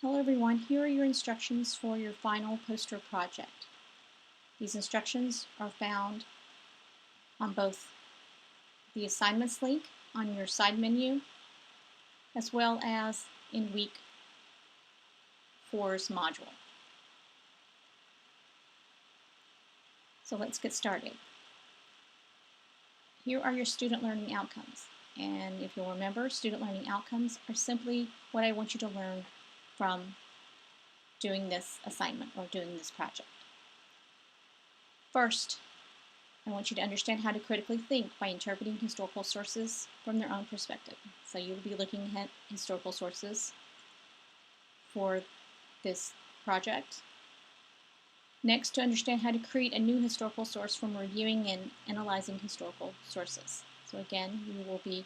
Hello everyone, here are your instructions for your final poster project. These instructions are found on both the assignments link on your side menu as well as in week 4's module. So let's get started. Here are your student learning outcomes, and if you'll remember, student learning outcomes are simply what I want you to learn from doing this assignment or doing this project. First, I want you to understand how to critically think by interpreting historical sources from their own perspective. So you'll be looking at historical sources for this project. Next, to understand how to create a new historical source from reviewing and analyzing historical sources. So again, you will be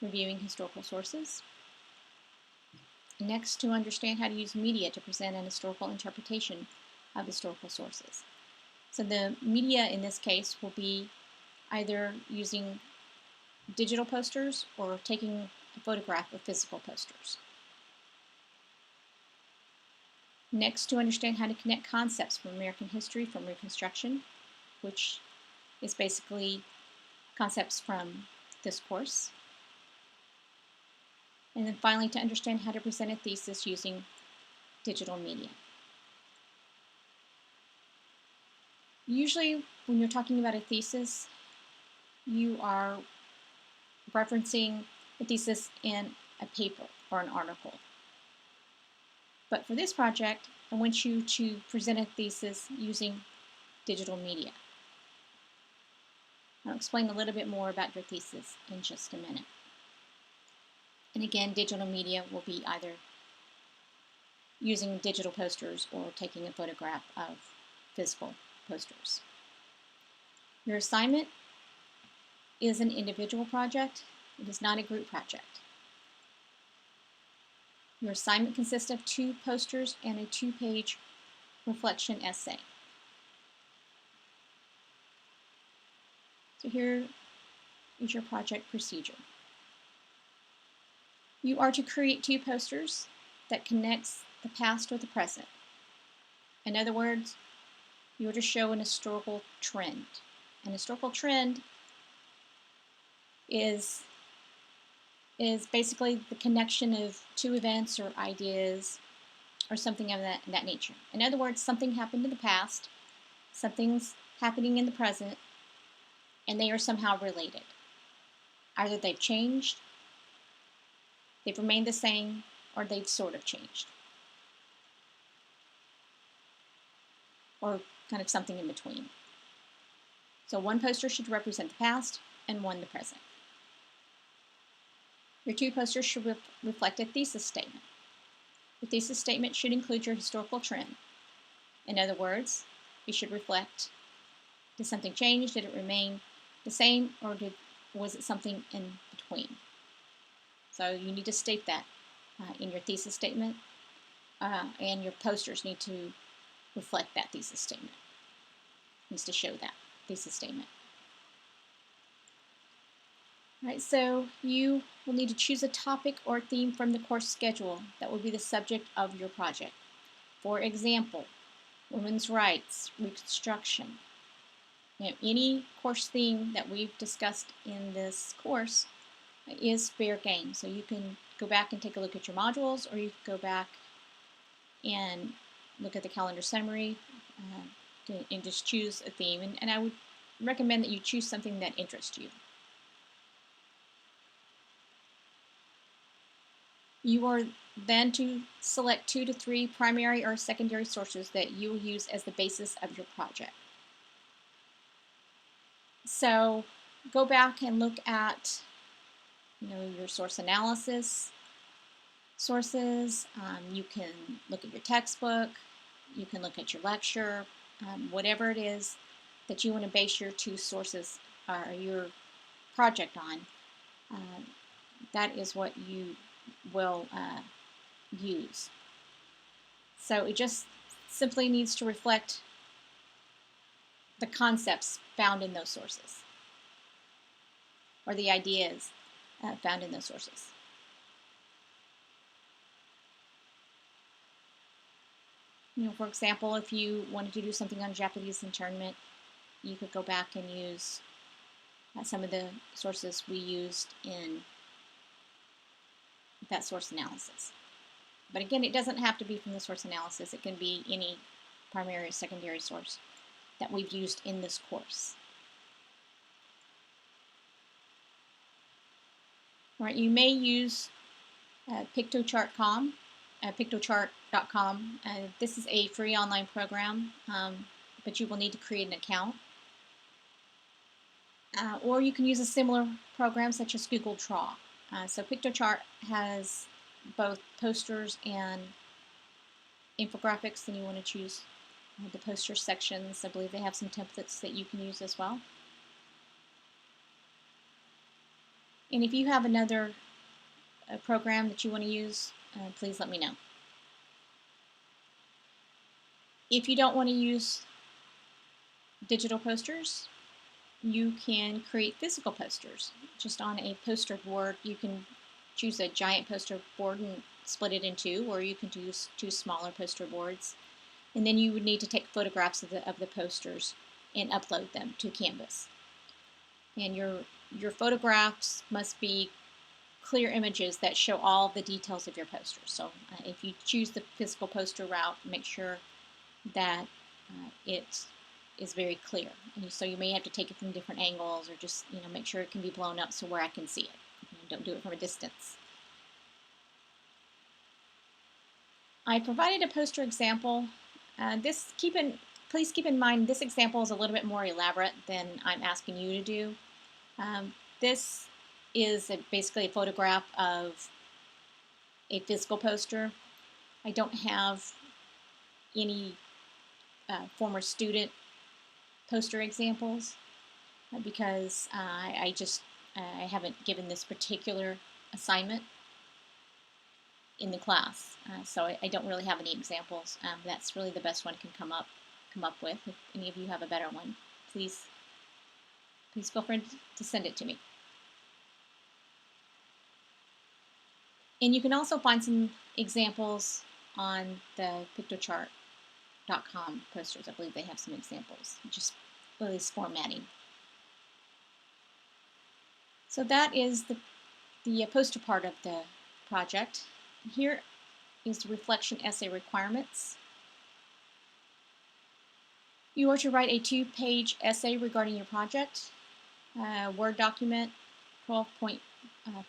reviewing historical sources. Next, to understand how to use media to present an historical interpretation of historical sources. So the media in this case will be either using digital posters or taking a photograph of physical posters. Next, to understand how to connect concepts from American history from Reconstruction, which is basically concepts from this course. And then finally, to understand how to present a thesis using digital media. Usually, when you're talking about a thesis, you are referencing a thesis in a paper or an article. But for this project, I want you to present a thesis using digital media. I'll explain a little bit more about your thesis in just a minute. And again, digital media will be either using digital posters or taking a photograph of physical posters. Your assignment is an individual project. It is not a group project. Your assignment consists of 2 posters and a 2-page reflection essay. So here is your project procedure. You are to create 2 posters that connects the past with the present. In other words, you are to show an historical trend. An historical trend is basically the connection of 2 events or ideas or something of that nature. In other words, something happened in the past, something's happening in the present, and they are somehow related. Either they've changed, they've remained the same, or they've sort of changed. Or kind of something in between. So one poster should represent the past and one the present. Your 2 posters should reflect a thesis statement. The thesis statement should include your historical trend. In other words, it should reflect, did something change, did it remain the same, or was it something in between? So you need to state that in your thesis statement, and your posters need to reflect that thesis statement. It needs to show that thesis statement. All right, so you will need to choose a topic or theme from the course schedule that will be the subject of your project. For example, women's rights, Reconstruction. Any course theme that we've discussed in this course is fair game. So you can go back and take a look at your modules, or you can go back and look at the calendar summary and just choose a theme. And I would recommend that you choose something that interests you. You are then to select 2 to 3 primary or secondary sources that you will use as the basis of your project. So go back and look at your source analysis sources. You can look at your textbook. You can look at your lecture. Whatever it is that you want to base your 2 sources or your project on, that is what you will use. So it just simply needs to reflect the concepts found in those sources, or the ideas found in those sources. For example, if you wanted to do something on Japanese internment, you could go back and use some of the sources we used in that source analysis. But again, it doesn't have to be from the source analysis. It can be any primary or secondary source that we've used in this course. All right, you may use Pictochart.com. This is a free online program, but you will need to create an account. Or you can use a similar program such as Google Draw. So Pictochart has both posters and infographics, and you want to choose the poster sections. I believe they have some templates that you can use as well. And if you have another program that you want to use, please let me know. If you don't want to use digital posters, you can create physical posters. Just on a poster board, you can choose a giant poster board and split it in two, or you can use two smaller poster boards. And then you would need to take photographs of the posters and upload them to Canvas. And your photographs must be clear images that show all the details of your posters. So if you choose the physical poster route, make sure that it is very clear. And so you may have to take it from different angles, or just make sure it can be blown up so where I can see it. Don't do it from a distance. I provided a poster example. Please keep in mind this example is a little bit more elaborate than I'm asking you to do. This is basically a photograph of a physical poster. I don't have any former student poster examples because I haven't given this particular assignment in the class, so I don't really have any examples. That's really the best one I can come up with. If any of you have a better one, please feel free to send it to me. And you can also find some examples on the Pictochart.com posters. I believe they have some examples, just with this formatting. So that is the poster part of the project. Here is the reflection essay requirements. You are to write a 2-page essay regarding your project. Word document, 12-point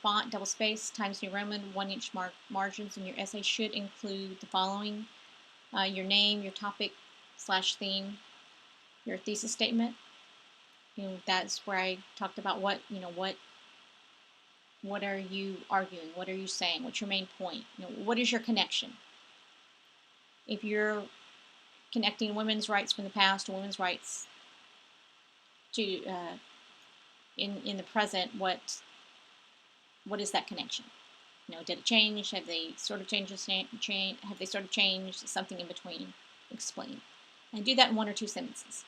font, double space, Times New Roman, 1-inch margins, and your essay should include the following: your name, your topic/theme, your thesis statement. That's where I talked about what are you arguing, what are you saying, what's your main point, what is your connection. If you're connecting women's rights from the past to women's rights to in the present, what is that connection? Did it change? Have they sort of changed? Have they sort of changed? Something in between. Explain. And do that in 1 or 2 sentences.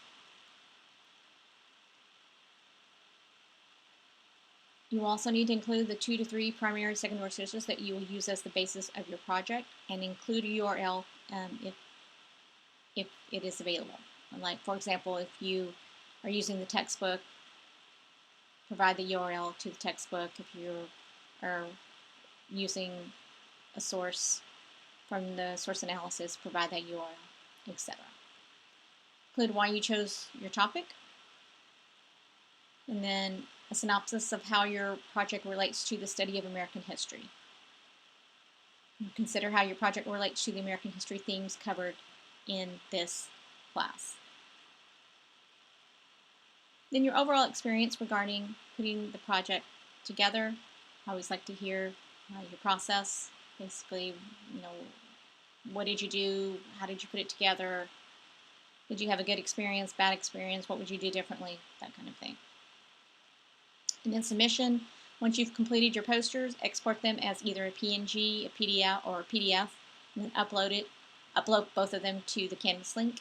You also need to include the 2 to 3 primary secondary sources that you will use as the basis of your project, and include a URL if it is available. Like, for example, if you are using the textbook, provide the URL to the textbook. If you are using a source from the source analysis, provide that URL, etc. Include why you chose your topic, and then a synopsis of how your project relates to the study of American history. Consider how your project relates to the American history themes covered in this class. Then your overall experience regarding putting the project together. I always like to hear your process. Basically, what did you do? How did you put it together? Did you have a good experience, bad experience? What would you do differently? That kind of thing. And then submission. Once you've completed your posters, export them as either a PNG, a PDF, or a PDF, and then upload both of them to the Canvas link.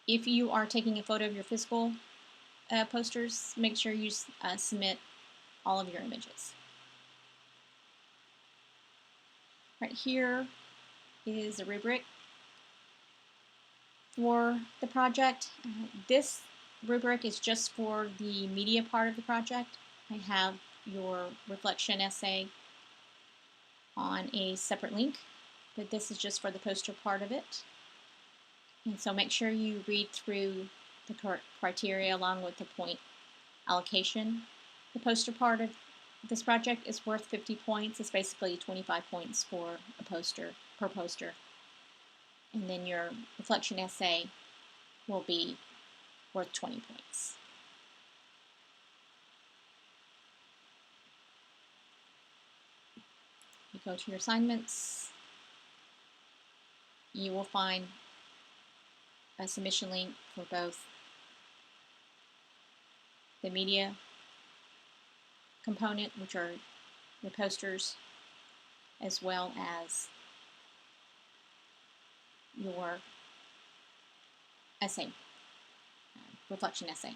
If you are taking a photo of your physical posters, make sure you submit all of your images. Right here is a rubric for the project. This rubric is just for the media part of the project. I have your reflection essay on a separate link, but this is just for the poster part of it. And so make sure you read through the criteria along with the point allocation. The poster part of this project is worth 50 points. It's basically 25 points for a poster, per poster. And then your reflection essay will be worth 20 points. You go to your assignments, you will find a submission link for both the media component, which are your posters, as well as your essay, reflection essay.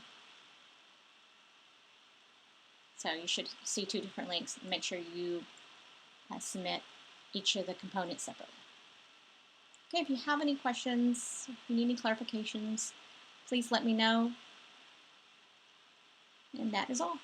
So you should see two different links and make sure you submit each of the components separately. Okay, if you have any questions, if you need any clarifications, please let me know. And that is all.